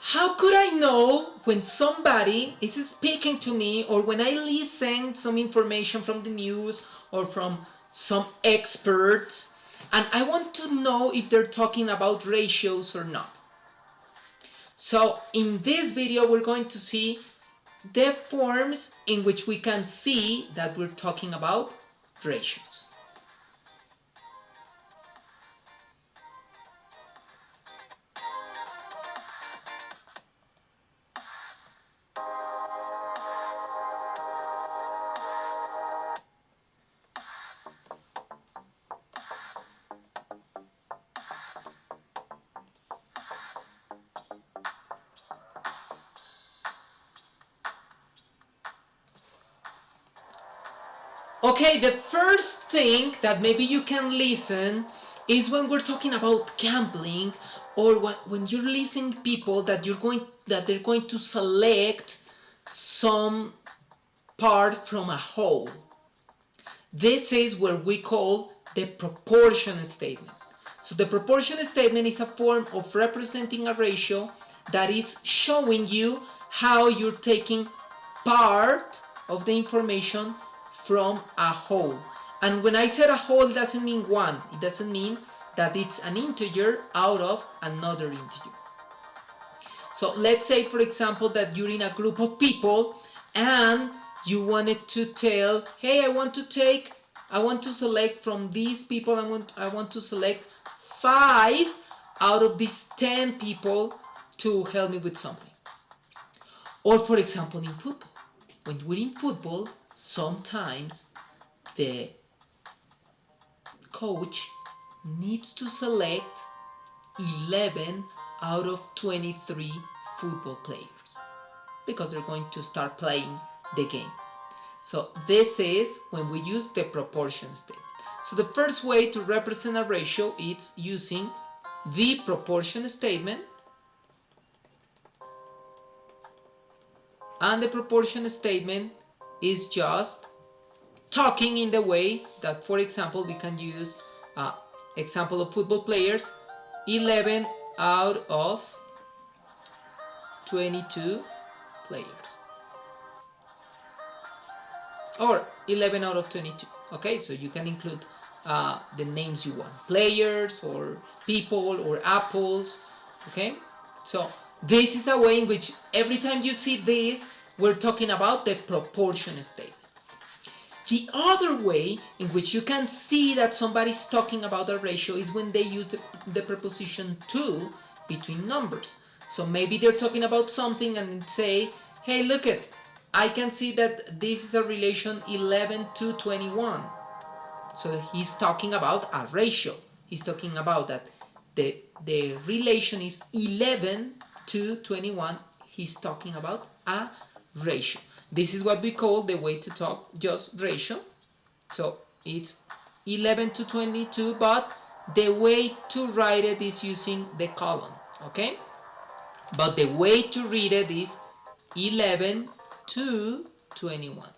How could I know when somebody is speaking to me, or when I listen some information from the news or from some experts, and I want to know if they're talking about ratios or not? So in this video we're going to see the forms in which we can see that we're talking about ratios. Okay, the first thing that maybe you can listen is when we're talking about gambling, or when you're listening people that they're going to select some part from a whole. This is what we call the proportion statement. So the proportion statement is a form of representing a ratio that is showing you how you're taking part of the information from a whole. And when I said a whole, it doesn't mean one. It doesn't mean that it's an integer out of another integer. So let's say, for example, that you're in a group of people and you wanted to tell, hey, I want to select from these people, I want to select 5 out of these 10 people to help me with something. Or for example, in football. When we're in football, sometimes the coach needs to select 11 out of 23 football players because they're going to start playing the game. So this is when we use the proportion statement. So the first way to represent a ratio is using the proportion statement, and the proportion statement is just talking in the way that, for example, we can use example of football players, 11 out of 22 players, or 11 out of 22. Okay, so you can include the names you want, players or people or apples. Okay, so this is a way in which every time you see this, we're talking about the proportion statement. The other way in which you can see that somebody's talking about a ratio is when they use the preposition to between numbers. So maybe they're talking about something and say, hey, look at, I can see that this is a relation 11 to 21. So he's talking about a ratio. He's talking about that the relation is 11 to 21. He's talking about a ratio. This is what we call the way to talk just ratio. So it's 11 to 22, but the way to write it is using the column, okay? But the way to read it is 11 to 21,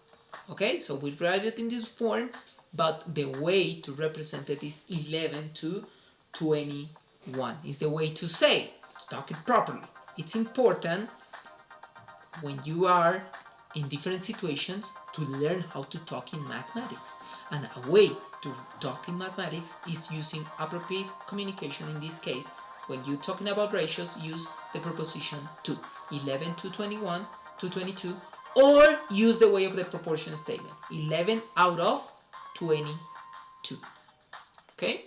okay? So we write it in this form, but the way to represent it is 11 to 21 is the way to say, talk it properly. It's important when you are in different situations to learn how to talk in mathematics. And a way to talk in mathematics is using appropriate communication. In this case, when you're talking about ratios, use the preposition to, 11 to 21 to 22, or use the way of the proportion statement, 11 out of 22. Okay?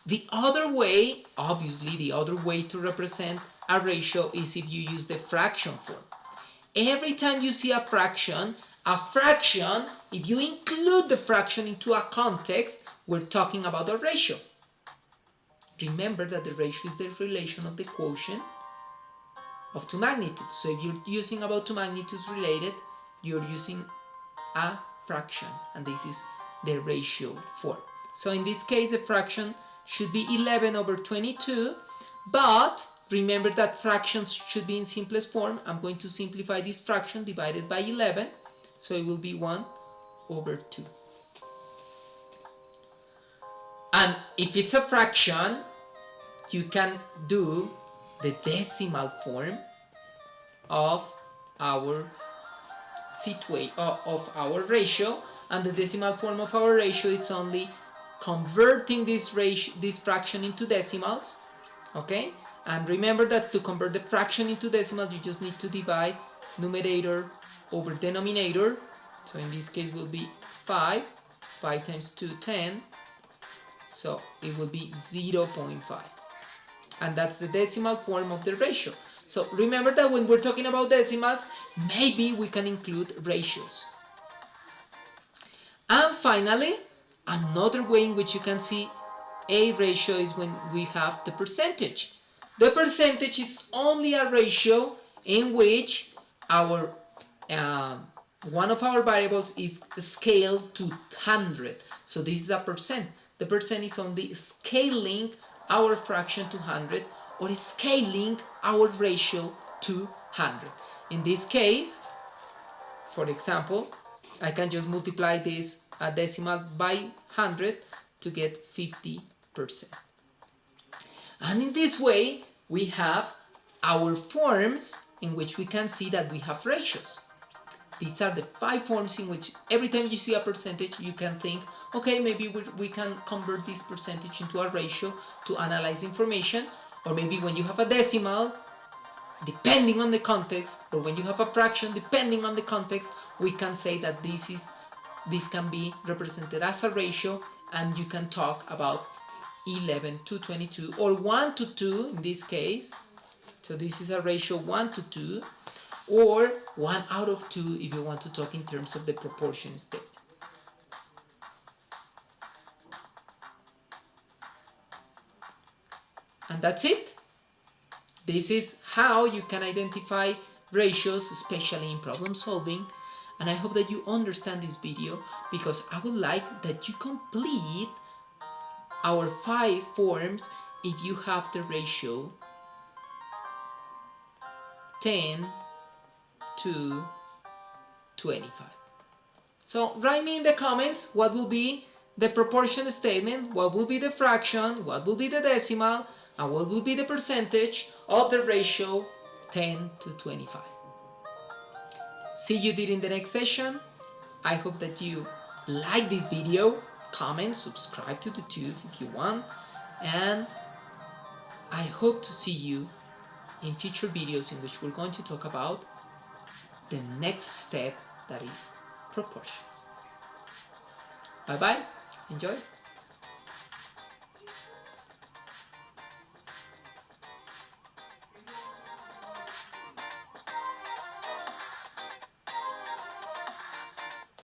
The other way, obviously, the other way to represent a ratio is if you use the fraction form. Every time you see a fraction, if you include the fraction into a context, we're talking about a ratio. Remember that the ratio is the relation of the quotient of two magnitudes. So if you're using about two magnitudes related, you're using a fraction, and this is the ratio form. So in this case, the fraction should be 11 over 22, but remember that fractions should be in simplest form. I'm going to simplify this fraction divided by 11, so it will be 1 over 2. And if it's a fraction, you can do the decimal form of our of our ratio, and the decimal form of our ratio is only converting this fraction into decimals. Okay, and remember that to convert the fraction into decimals, you just need to divide numerator over denominator. So in this case will be 5 times 2, 10, so it will be 0.5, and that's the decimal form of the ratio. So remember that when we're talking about decimals, maybe we can include ratios. And finally, another way in which you can see a ratio is when we have the percentage. The percentage is only a ratio in which our one of our variables is scaled to 100. So this is a percent. The percent is only scaling our fraction to 100, or scaling our ratio to 100. In this case, for example, I can just multiply this decimal by 100 to get 50%. And in this way, we have our forms in which we can see that we have ratios. These are the 5 forms in which every time you see a percentage, you can think, okay, maybe we can convert this percentage into a ratio to analyze information. Or maybe when you have a decimal, depending on the context, or when you have a fraction, depending on the context, we can say that this can be represented as a ratio, and you can talk about 11 to 22, or 1 to 2 in this case. So this is a ratio 1 to 2, or 1 out of 2 if you want to talk in terms of the proportion statement. And that's it. This is how you can identify ratios, especially in problem solving. And I hope that you understand this video, because I would like that you complete our 5 forms if you have the ratio 10 to 25. So write me in the comments what will be the proportion statement, what will be the fraction, what will be the decimal, and what will be the percentage of the ratio 10 to 25. See you during the next session. I hope that you like this video, comment, subscribe to the tube if you want, and I hope to see you in future videos in which we're going to talk about the next step, that is proportions. Bye bye, enjoy.